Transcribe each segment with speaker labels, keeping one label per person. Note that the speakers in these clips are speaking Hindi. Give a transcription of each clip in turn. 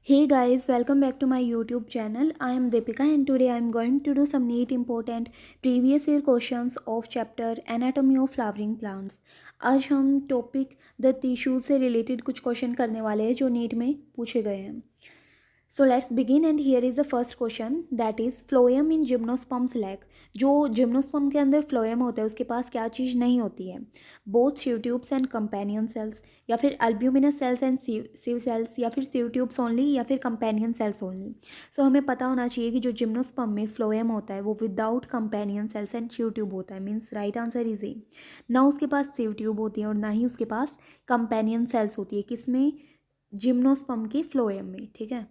Speaker 1: Hey guys, welcome back to my YouTube channel. I am Deepika and today I am going to do some neat important previous year questions of chapter Anatomy of Flowering Plants. आज हम टॉपिक द टिश्यू से रिलेटेड कुछ क्वेश्चन करने वाले हैं जो नीट में पूछे गए हैं. So let's begin and here is the first question that is phloem in gymnosperms lack. जो जिम्नोस्पर्म के अंदर फ्लोएम होता है उसके पास क्या चीज़ नहीं होती है? Both sieve tubes and companion cells, या फिर अल्ब्यूमिनस सेल्स एंड सीव सेल्स, या फिर सीव ट्यूब्स ओनली, या फिर कंपेनियन सेल्स ओनली. सो हमें पता होना चाहिए कि जो जिम्नोस्पर्म में फ्लोएम होता है वो without companion cells and sieve tube होता है. Means right answer is a. ना उसके पास सीव ट्यूब होती है और ना ही उसके पास कंपेनियन सेल्स होती है. किसमें? जिम्नोस्पर्म के फ्लोएम में. ठीक है.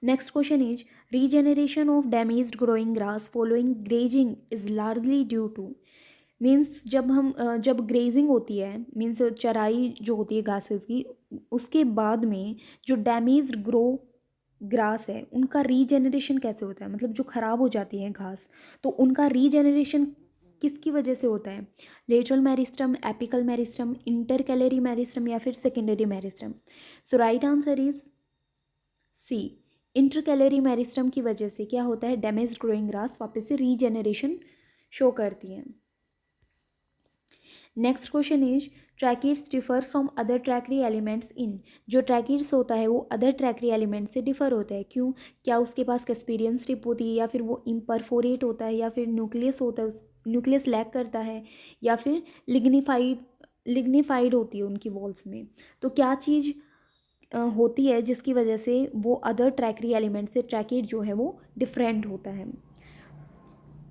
Speaker 1: Next question is regeneration of damaged growing grass following grazing is largely due to. Means जब ग्रेजिंग होती है, मीन्स चराई जो होती है घासेस की, उसके बाद में जो डैमेज्ड ग्रो ग्रास है उनका रीजेनरेशन कैसे होता है? मतलब जो ख़राब हो जाती है घास, तो उनका रीजेनरेशन किसकी वजह से होता है? Lateral meristem, apical meristem, intercalary meristem, या फिर secondary meristem. So right answer is C. Intercalary meristem की वजह से क्या होता है? डैमेज्ड ग्रोइंग ग्रास वापस से रीजेनरेशन शो करती है. Next question is tracheids differ from other tracheary elements in. जो ट्रैकिड्स होता है वो अदर ट्रैकरी एलिमेंट से डिफर होता है. क्यों? क्या उसके पास कैस्पेरियन स्टिप होती है, या फिर वो इम्परफोरेट होता है, या फिर न्यूक्लियस होता है, न्यूक्लियस लैक करता है, या फिर लिग्निफाइड होती है उनकी वॉल्स में. तो क्या चीज़ होती है जिसकी वजह से वो अदर ट्रैकरी एलिमेंट से ट्रैकिड जो है वो डिफरेंट होता है?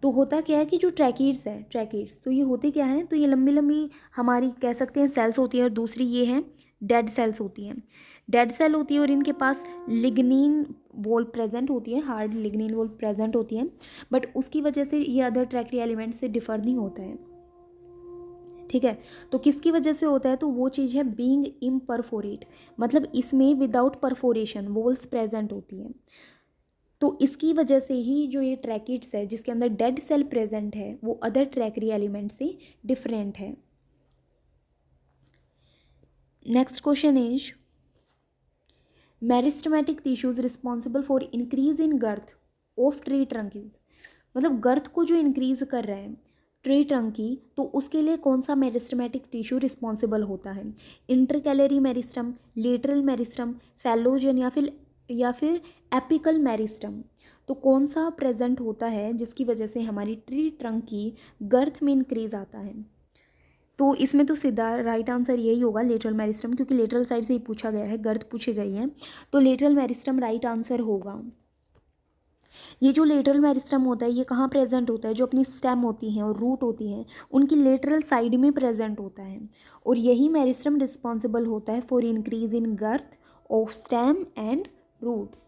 Speaker 1: तो होता क्या है कि जो ट्रैकिड्स तो ये होते क्या हैं? तो ये लंबी लंबी हमारी कह सकते हैं सेल्स होती हैं, और दूसरी ये हैं डेड सेल्स होती हैं. डेड सेल होती है और इनके पास लिग्निन वॉल प्रेजेंट होती है, हार्ड लिग्निन वॉल प्रेजेंट होती है, बट उसकी वजह से ये अदर ट्रैकरी एलिमेंट से डिफर नहीं होता है. ठीक है. तो किसकी वजह से होता है? तो वो चीज़ है बीइंग इम्परफोरेट, मतलब इसमें विदाउट परफोरेशन वॉल्स प्रेजेंट होती हैं. तो इसकी वजह से ही जो ये ट्रैकिड्स है जिसके अंदर डेड सेल प्रेजेंट है वो अदर ट्रैकरी एलिमेंट से डिफरेंट है. Next question is meristematic tissues responsible for increase in girth of tree trunk. मतलब गर्थ को जो इंक्रीज कर रहे हैं ट्री ट्रंक की, तो उसके लिए कौन सा मेरिस्टेमेटिक टिश्यू रिस्पॉन्सिबल होता है? Intercalary meristem, lateral meristem, phellogen, या फिर एपिकल मेरिस्टम. तो कौन सा प्रेजेंट होता है जिसकी वजह से हमारी ट्री ट्रंक की गर्थ में इंक्रीज आता है? तो इसमें तो सीधा राइट आंसर यही होगा, लेटरल मेरिस्टम, क्योंकि लेटरल साइड से ही पूछा गया है, गर्थ पूछी गई है, तो लेटरल मेरिस्टम राइट आंसर होगा. ये जो लेटरल मेरिस्टम होता है ये कहाँ प्रेजेंट होता है? जो अपनी स्टेम होती हैं और रूट होती हैं उनकी लेटरल साइड में प्रेजेंट होता है, और यही मेरिस्टम रिस्पॉन्सिबल होता है for increase in girth of stem and roots.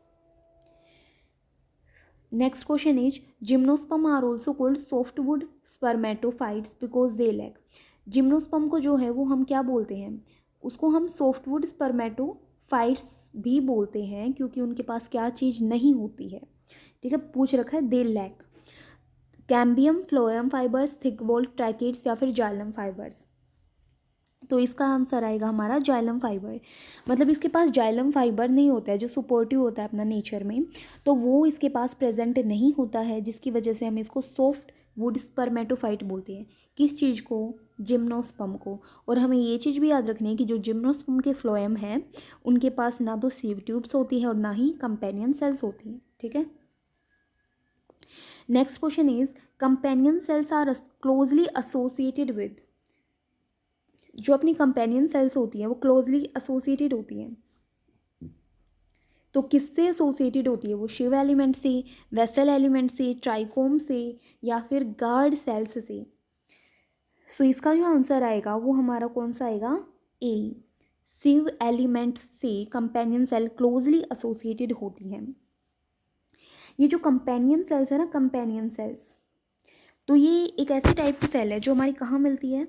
Speaker 1: Next question is gymnosperm are also called softwood spermatophytes because they lack. Gymnosperm को जो है वो हम क्या बोलते हैं? उसको हम सॉफ्टवुड स्पर्मेटोफाइट्स भी बोलते हैं क्योंकि उनके पास क्या चीज़ नहीं होती है. ठीक है. पूछ रखा है they lack cambium, phloem fibres, thick walled tracheids, या फिर जाइलम फाइबर्स. तो इसका आंसर आएगा हमारा जाइलम फाइबर. मतलब इसके पास जाइलम फाइबर नहीं होता है जो सपोर्टिव होता है अपना नेचर में, तो वो इसके पास प्रेजेंट नहीं होता है, जिसकी वजह से हम इसको सॉफ्ट वुड स्पर्मेटोफाइट बोलते हैं. किस चीज़ को? जिम्नोस्पर्म को. और हमें ये चीज़ भी याद रखनी है कि जो जिम्नोस्पर्म के फ्लोएम हैं उनके पास ना तो सीव ट्यूब्स होती है और ना ही कंपेनियन सेल्स होती हैं. ठीक है. Next question is companion cells are closely associated with. जो अपनी कंपेनियन सेल्स होती हैं वो क्लोजली एसोसिएटेड होती हैं, तो किससे एसोसिएटेड होती है वो? शिव एलिमेंट से, वेसल एलिमेंट से, ट्राइकोम से, या फिर गार्ड सेल्स से. सो इसका जो आंसर आएगा वो हमारा कौन सा आएगा? ए. शिव एलिमेंट से कंपेनियन सेल क्लोजली एसोसिएटेड होती हैं. ये जो कंपेनियन सेल्स है ना, कंपेनियन सेल्स, तो ये एक ऐसी टाइप की सेल है जो हमारी कहाँ मिलती है?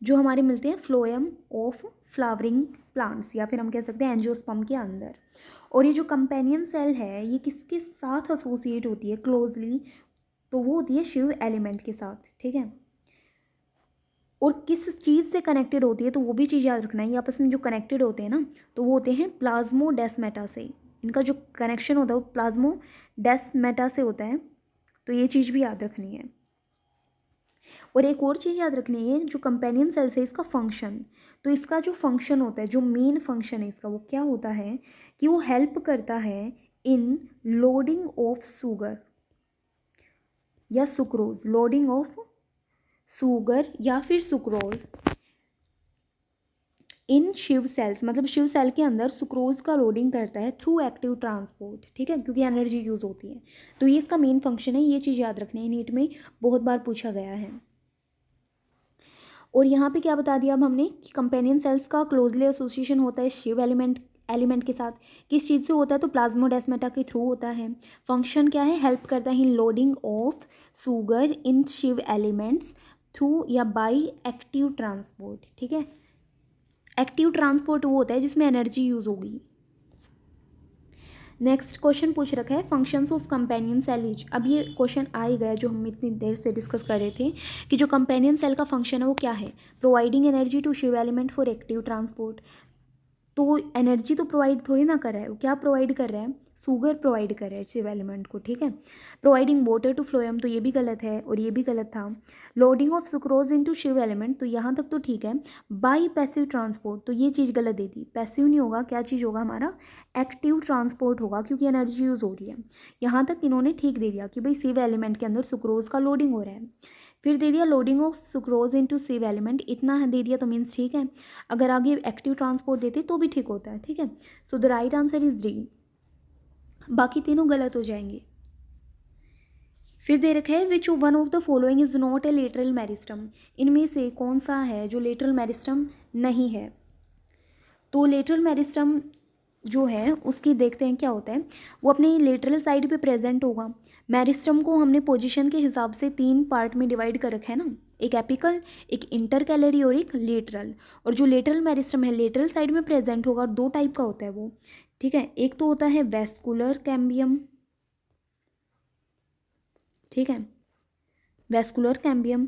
Speaker 1: जो हमारे मिलते हैं फ्लोएम ऑफ फ्लावरिंग प्लांट्स, या फिर हम कह सकते हैं एंजियोस्पर्म के अंदर. और ये जो कंपेनियन सेल है ये किसके साथ एसोसिएट होती है क्लोजली? तो वो होती है शिव एलिमेंट के साथ. ठीक है. और किस चीज़ से कनेक्टेड होती है तो वो भी चीज़ याद रखना है। ये आपस में जो कनेक्टेड होते हैं ना तो वो होते हैं प्लाज्मोडेस्माटा से। इनका जो कनेक्शन होता है वो प्लाज्मोडेस्माटा से होता है, तो ये चीज़ भी याद रखनी है। और एक और चीज़ याद रखनी है, जो कंपेनियन सेल्स है इसका फंक्शन, तो इसका जो फंक्शन होता है, जो मेन फंक्शन है इसका, वो क्या होता है कि वो हेल्प करता है इन लोडिंग ऑफ शुगर या सुक्रोज, लोडिंग ऑफ शुगर या फिर सुक्रोज इन शिव सेल्स, मतलब शिव सेल के अंदर सुक्रोज का लोडिंग करता है थ्रू एक्टिव ट्रांसपोर्ट, ठीक है, क्योंकि एनर्जी यूज़ होती है। तो ये इसका मेन फंक्शन है, ये चीज़ याद रखनी है, नीट में बहुत बार पूछा गया है। और यहाँ पे क्या बता दिया अब हमने कि कंपेनियन सेल्स का क्लोजली एसोसिएशन होता है शिव एलिमेंट के साथ। किस चीज़ से होता है तो प्लाज्मोडेस्माटा के थ्रू होता है। फंक्शन क्या है, हेल्प करता है in loading of sugar in sieve elements through या बाई एक्टिव ट्रांसपोर्ट, ठीक है। एक्टिव ट्रांसपोर्ट वो होता है जिसमें एनर्जी यूज़ होगी। नेक्स्ट क्वेश्चन पूछ रखा है functions of companion cell is. अब ये क्वेश्चन आ ही गया जो हम इतनी देर से डिस्कस कर रहे थे कि जो कंपेनियन सेल का फंक्शन है वो क्या है, providing energy to sieve element for active transport. तो एनर्जी तो प्रोवाइड थोड़ी ना कर रहा है, वो क्या प्रोवाइड कर रहा है, शुगर प्रोवाइड कर रहा है शिव एलिमेंट को, ठीक है। प्रोवाइडिंग वाटर टू फ्लोएम, तो ये भी गलत है और ये भी गलत था। Loading of sucrose into sieve element, तो यहाँ तक तो ठीक है। बाई पैसिव ट्रांसपोर्ट, तो ये चीज़ गलत दे दी, पैसिव नहीं होगा, क्या चीज़ होगा हमारा, एक्टिव ट्रांसपोर्ट होगा, क्योंकि एनर्जी यूज़ हो रही है। यहाँ तक इन्होंने ठीक दे दिया कि भाई शिव एलिमेंट के अंदर सुक्रोज का लोडिंग हो रहा है। फिर दे दिया loading of sucrose into sieve element, इतना दे दिया तो मीन्स ठीक है। अगर आगे एक्टिव ट्रांसपोर्ट देते तो भी ठीक होता है, ठीक है। So the right answer is D, बाकी तीनों गलत हो जाएंगे। फिर दे रखा है which one of the following is not a lateral meristem, इनमें से कौन सा है जो लेटरल मेरिस्टम नहीं है। तो लेटरल मेरिस्टम जो है उसकी देखते हैं क्या होता है, वो अपने लेटरल साइड पे प्रेजेंट होगा। मेरिस्टम को हमने पोजीशन के हिसाब से 3 पार्ट में डिवाइड कर रखा है ना, एक एपिकल, एक इंटरकैलरी और एक लेटरल। और जो लेटरल मेरिस्टम है लेटरल साइड में प्रेजेंट होगा, और 2 टाइप का होता है वो, ठीक है। एक तो होता है वेस्कुलर कैम्बियम, ठीक है, वेस्कुलर कैम्बियम,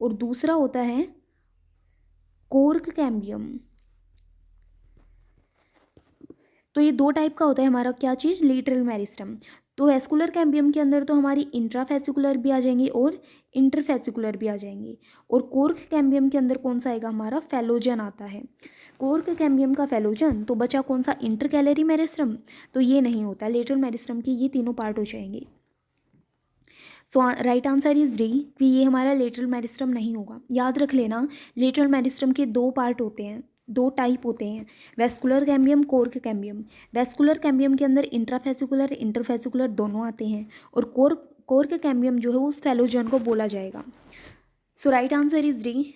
Speaker 1: और दूसरा होता है कोर्क कैम्बियम। तो ये 2 टाइप का होता है हमारा क्या चीज़, लेटरल मेरिस्टम। तो वेस्कुलर कैम्बियम के अंदर तो हमारी इंट्राफेसिकुलर भी आ जाएंगी और इंटरफेसिकुलर भी आ जाएंगी। और कोर्क कैम्बियम के अंदर कौन सा आएगा, हमारा फेलोजन आता है। कोर्क कैम्बियम का फेलोजन, तो बचा कौन सा, इंटरकैलरी मेरिस्टम, तो ये नहीं होता। लेटरल मेरिस्टम के ये तीनों पार्ट हो जाएंगे। सो राइट आंसर इज डी, कि ये हमारा लेटरल मेरिस्टम नहीं होगा। याद रख लेना, लेटरल मेरिस्टम के 2 पार्ट होते हैं, 2 टाइप होते हैं, vascular cambium, cork cambium. Vascular cambium के अंदर इंट्राफेसिकुलर इंटरफेसिकुलर दोनों आते हैं, और कोर्क कैम्बियम जो है वो उस फेलोजन को बोला जाएगा। सो राइट आंसर इज डी।